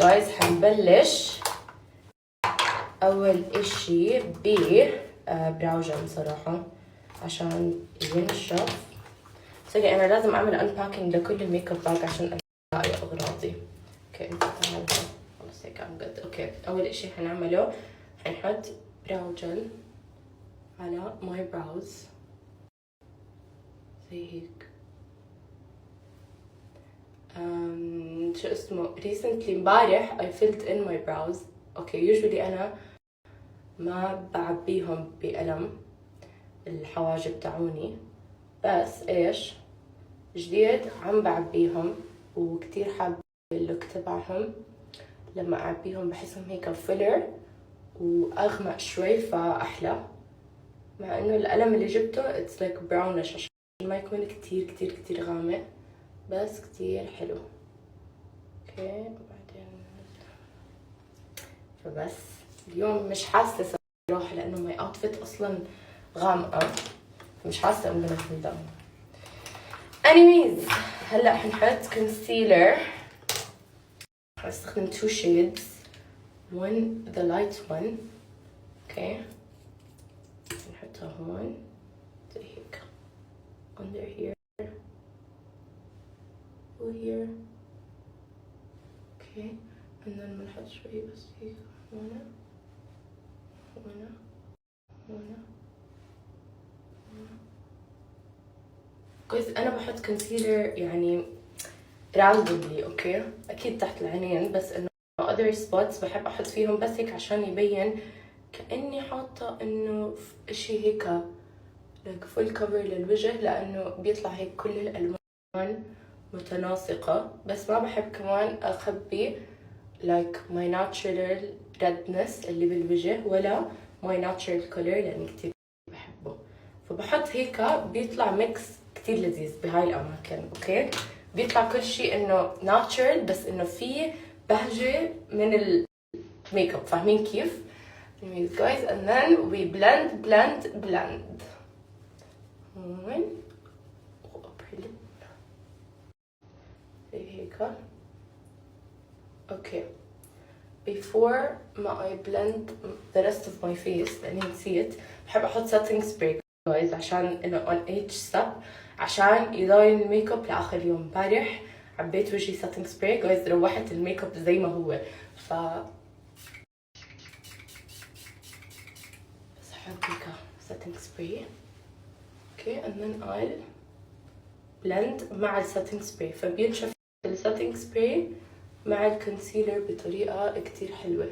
جايز حنبلش اول اشي ب براوجن صراحة عشان ينشف. صدق انا لازم اعمل انباكينج لكل الميك اب باك عشان الاقي اغراضي. اوكي انت تعال خلص هيك ام جد. اوكي اول اشي حنعمله حنحط براو جل على ماي براوز زي هيك. شو اسمه recently امبارح I filled in my brows. اوكي usually انا ما بعبيهم بقلم الحواجب تاعوني، بس ايش جديد عم بعبيهم وكتير حابة اللوك تبعهم. لما اعبيهم بحسهم هيك فيلر واغمق شوي فاحلى، مع انه القلم اللي جبته اتس لايك براونش عشان ما يكون كتير كتير كتير غامق، بس كتير حلو. اوكي وبعدين فبس اليوم مش حاسة صراحة لانه ماي اوتفيت اصلا غامقة، مش حاسة انه بدنا anyways. هلا حنحط كونسيلر. هستخدم 2 shades. one the light one. اوكي نحطها هون زي هيك under here و here. اوكي and then بنحط شوي بس هيك هنا هنا هنا. كويس انا بحط كونسيلر يعني راندوملي، اوكي اكيد تحت العينين، بس انه other spots بحب احط فيهم بس هيك عشان يبين كأني حاطة انه اشي هيك like full cover للوجه، لانه بيطلع هيك كل الالوان متناسقة. بس ما بحب كمان اخبي like my natural redness اللي بالوجه ولا my natural color لاني كتير بحبه، فبحط هيك بيطلع ميكس كتير لذيذ بهاي الاماكن. اوكي بيطلع كل شيء انه natural بس انه فيه بهجة من الميك اب، فاهمين كيف؟ anyways guys and then we blend هون وابريل زي هيك. اوكي before ما I blend the rest of my face لاني نسيت، بحب احط setting spray guys عشان انه on each step عشان يضاين الميك اب لاخر اليوم. امبارح عبيت وجهي setting spray guys، روحت الميك اب زي ما هو، ف بس احط هيك setting spray. اوكي and then I'll blend مع السيتنج سبراي، فبينشف السيتنج سبراي مع الكونسيلر بطريقة كتير حلوة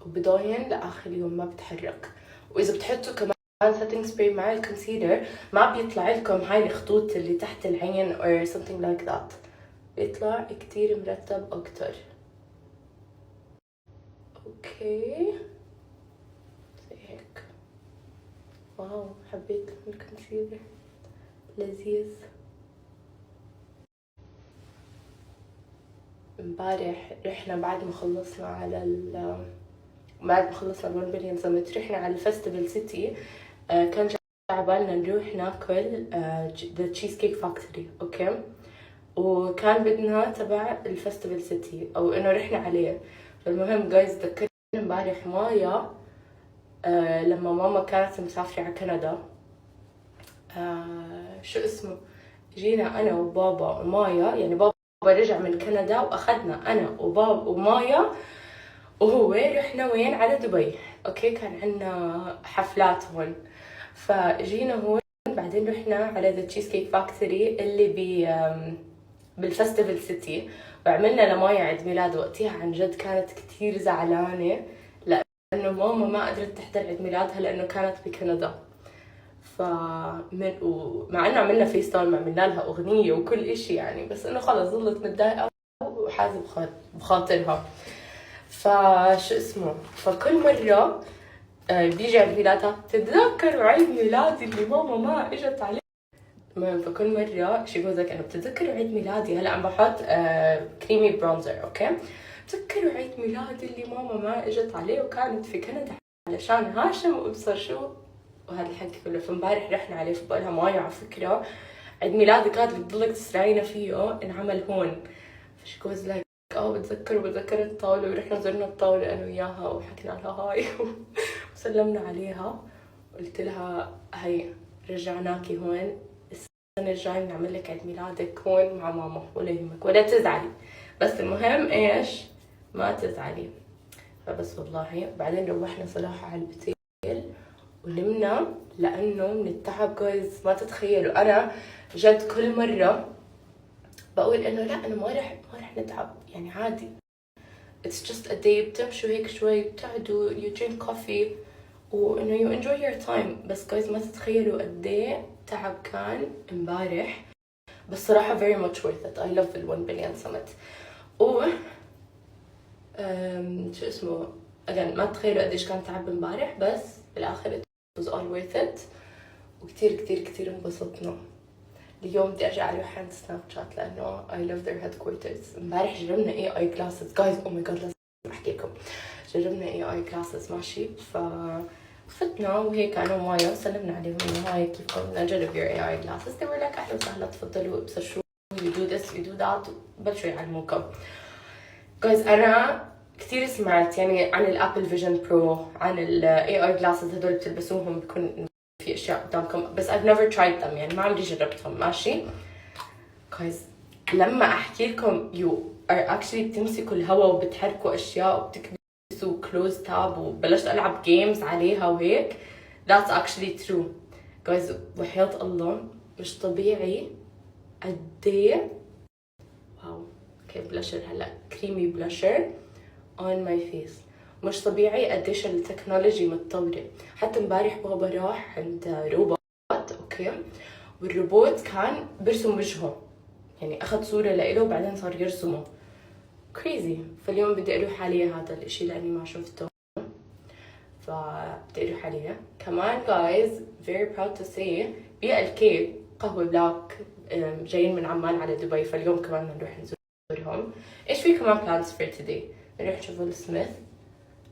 وبضاين لآخر اليوم ما بتحرك. وإذا بتحطوا كمان سيتنج سبراي مع الكونسيلر ما بيطلع لكم هاي الخطوط اللي تحت العين or something like that، بيطلع كتير مرتب أكتر. اوكي زي هيك. واو حبيت الكونسيلر لذيذ. امبارح رحنا بعد ما خلصنا ال1 بليون سمت، رحنا على الفستيفال سيتي. كان عبالنا نروح ناكل ذا تشيز كيك فاكتوري. اوكي وكان بدنا تبع الفستيفال سيتي او انه رحنا عليه. فالمهم جايز ذكرني امبارح مايا لما ماما كانت مسافرة على كندا، شو اسمه، جينا انا وبابا ومايا، يعني بابا رجع من كندا واخذنا انا وبابا ومايا وهو رحنا وين على دبي. اوكي كان عندنا حفلات هون، فجينا هون بعدين رحنا على ذا تشيز كيك فاكتوري اللي بالفستيفال سيتي، وعملنا لمايا عيد ميلاد. وقتها عن جد كانت كتير زعلانة لانه ماما ما قدرت تحضر عيد ميلادها لانه كانت بكندا. ومع انه عملنا فيس تايم عملنا لها اغنيه وكل اشي يعني، بس انه خلص ظلت متضايقه وحازه بخاطرها. فشو اسمه، فكل مره بيجي عيد ميلادها بتتذكروا عيد ميلادي اللي ماما ما اجت عليه. المهم فكل مره شي جوزك انه بتتذكروا عيد ميلادي، هلا عم بحط كريمي برونزر. اوكي بتذكروا عيد ميلادي اللي ماما ما اجت عليه وكانت في كندا علشان هاشم وابصر شو وهذا الحكي كله. فامبارح رحنا عليه، فبقولها مايا على فكرة عيد ميلادك هذا اللي بتضلك تسرعينا فيه انعمل هون. she goes like بتذكر الطاولة، ورحنا زرنا الطاولة أنا وياها وحكينا لها هاي وسلمنا عليها. قلت لها هي رجعناكي هون، السنة الجاية بنعمل لك عيد ميلادك هون مع ماما، ولا يهمك ولا تزعلي، بس المهم ايش ما تزعلي. فبس والله بعدين روحنا صراحة على الأوتيل ونمنا، لأنه من التعب جايز ما تتخيلوا. أنا جد كل مرة بقول إنه لا أنا ما رح نتعب، يعني عادي، it's just a day. بتمشوا هيك شوي، بتقعدوا you drink coffee وإنه you enjoy your time. بس جايز ما تتخيلوا قد ايه تعب كان امبارح، بس صراحة very much worth it. I love the 1 billion summit. و شو اسمه again ما تتخيلوا قديش كان تعب امبارح، بس بالآخر it was all worth it. وكتير كتير كتير انبسطنا. اليوم بدي ارجع اروح عند سناب شات لانه I love their headquarters. امبارح جربنا AI classes guys, oh my god لازم احكي لكم. جربنا AI classes ماشي، فتنا وهيك انا ومايا سلمنا عليهم انه هاي كيفكم بدنا نجرب your AI classes. they were like اهلا وسهلا تفضلوا ابصروا you do this you do that، بلشوا يعلموكم. guys انا كتير سمعت يعني عن الابل فيجن برو، عن ال AI glasses هدول بتلبسوهم بكون في اشياء قدامكم، بس I've never tried them، يعني ما عمري جربتهم ماشي. guys لما احكي لكم you are actually بتمسكوا الهواء وبتحركوا اشياء وبتكبسوا كلوز تاب وبلشت العب جيمز عليها وهيك، that's actually true guys. وحياة الله مش طبيعي قديه. واو اوكي بلاشر هلا كريمي بلاشر on my face، مش طبيعي قديش التكنولوجي متطورة. حتى امبارح بابا راح عند روبوت اوكي، والروبوت كان برسم وجهه، يعني اخذ صورة لإله وبعدين صار يرسمه كريزي. فاليوم بدي اروح عليه هذا الاشي لاني ما شفته، فبدي اروح عليه كمان. guys very proud to say BLK قهوة بلاك جايين من عمان على دبي، فاليوم كمان نروح نزورهم. ايش في كمان plans for today؟ نروح نشوف ويل سميث.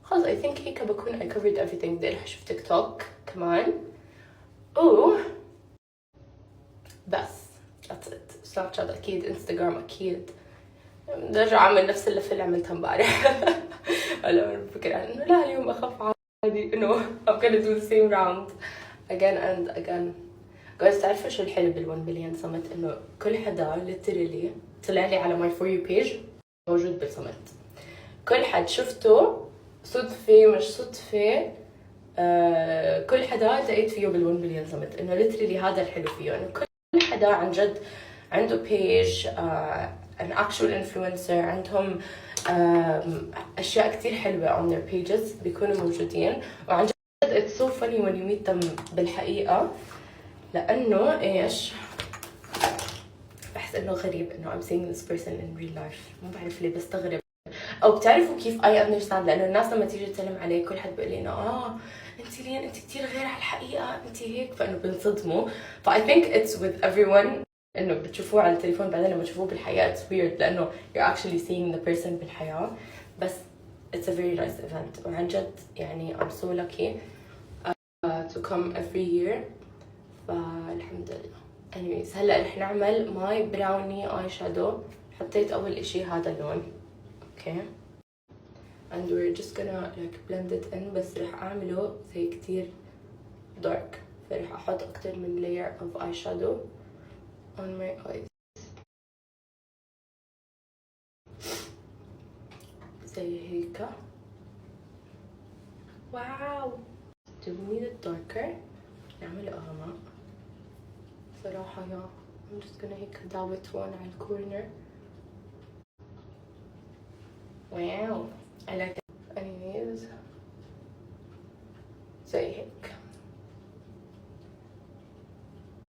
خلاص I think هيك بكون I covered everything. بدي اروح اشوف تيك توك كمان بس that's it. سناب شات اكيد، انستغرام اكيد، بدي ارجع اعمل نفس اللفه اللي عملتها امبارح. هلا بفكر انه لا اليوم اخف عادي، انه I'm gonna do the same round again and again. guys تعرفوا شو الحلو بال1 billion summit؟ انه كل حدا literally طلع لي على my for you page موجود بالسمت. كل حد شفته صدفة مش صدفة، كل حدا لقيت فيه بال1 billion summit. انه literally هذا الحلو فيه، انه كل حدا عن جد عنده بيج an actual influencer، عندهم اشياء كتير حلوة on their pages بيكونوا موجودين. وعن جد it's so funny when you meet them بالحقيقة، لانه ايش بحس انه غريب انه I'm seeing this person in real life. ما بعرف ليه بستغرب. او بتعرفوا كيف I understand، لانه الناس لما تيجي تسلم علي كل حد بيقول لي انه انت لين انت كتير غير على الحقيقة، انت هيك، فانه بنصدموا. ف I think it's with everyone، انه بتشوفوه على التليفون بعدين لما تشوفوه بالحياة it's weird، لانه you're actually seeing the person بالحياة. بس it's a very nice event، وعن جد يعني I'm so lucky to come every year. فالحمد لله. anyways هلا رح نعمل ماي براوني اي شادو. حطيت اول اشي هذا اللون اوكي، and we're just gonna like blend it in. بس رح اعمله زي كتير dark، فرح احط اكتر من layer of eyeshadow on my eyes زي هيك. واو do we need it darker؟ نعمله اغمق صراحة. يا I'm just gonna هيك داوت هون على الكورنر. واو I like it. anyways زي هيك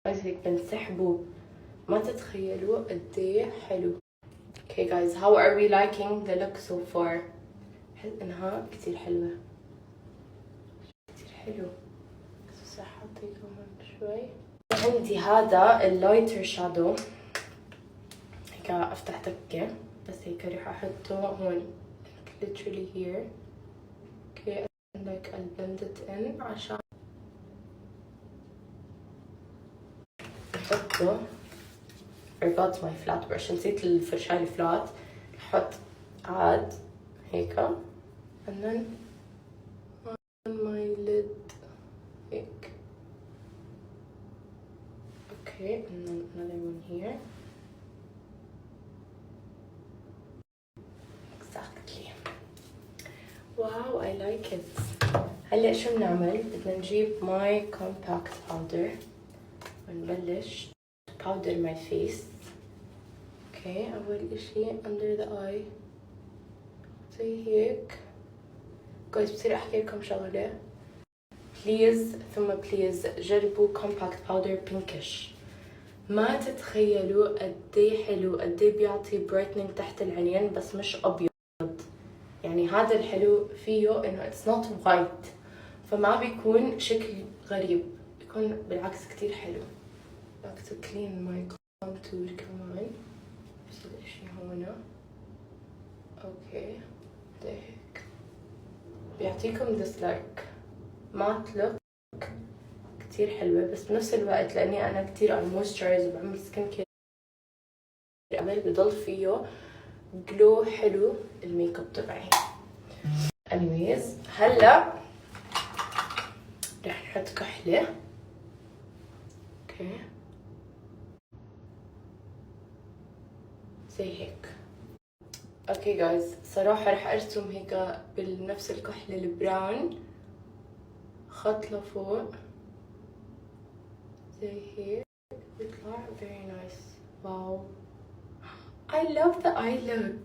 guys، هيك بنسحبه ما تتخيلوا قديه حلو. okay guys how are we liking the look so far؟ بحس انها كتير حلوة، كتير حلو. بس رح اعطيه كمان شوي. عندي هذا اللايتر شادو هيك افتح تكة، بس هيك رح احطه هون literally here okay and like I'll blend it in عشان احطه. forgot my flat brush، نسيت الفرشاة الفلات، حط عاد هيك and then on my lid هيك. okay and then another one here. exactly. wow I like it. هلا شو بنعمل؟ بدنا نجيب my compact powder ونبلش powder my face. اوكي اول اشي under the eye زي هيك. جايز بصير احكي لكم شغلة بليز ثم بليز جربوا compact powder pinkish. ما تتخيلوا قدي حلو قدي بيعطي brightening تحت العينين بس مش ابيض. يعني هذا الحلو فيه انه it's not white فما بيكون شكل غريب بيكون بالعكس كتير حلو. back to clean my contour كمان بس الاشي هنا. اوكي زي هيك بيعطيكم this like matte look كتير حلوة بس بنفس الوقت لاني انا كتير moisturize وبعمل سكين كير قبل بضل فيه جلو حلو الميك اب تبعي. anyways هلا رح نحط كحلة. اوكي زي هيك. اوكي جايز صراحة رح ارسم هيك بنفس الكحلة البراون خط لفوق زي هيك بيطلع very nice. واو I love the eye look.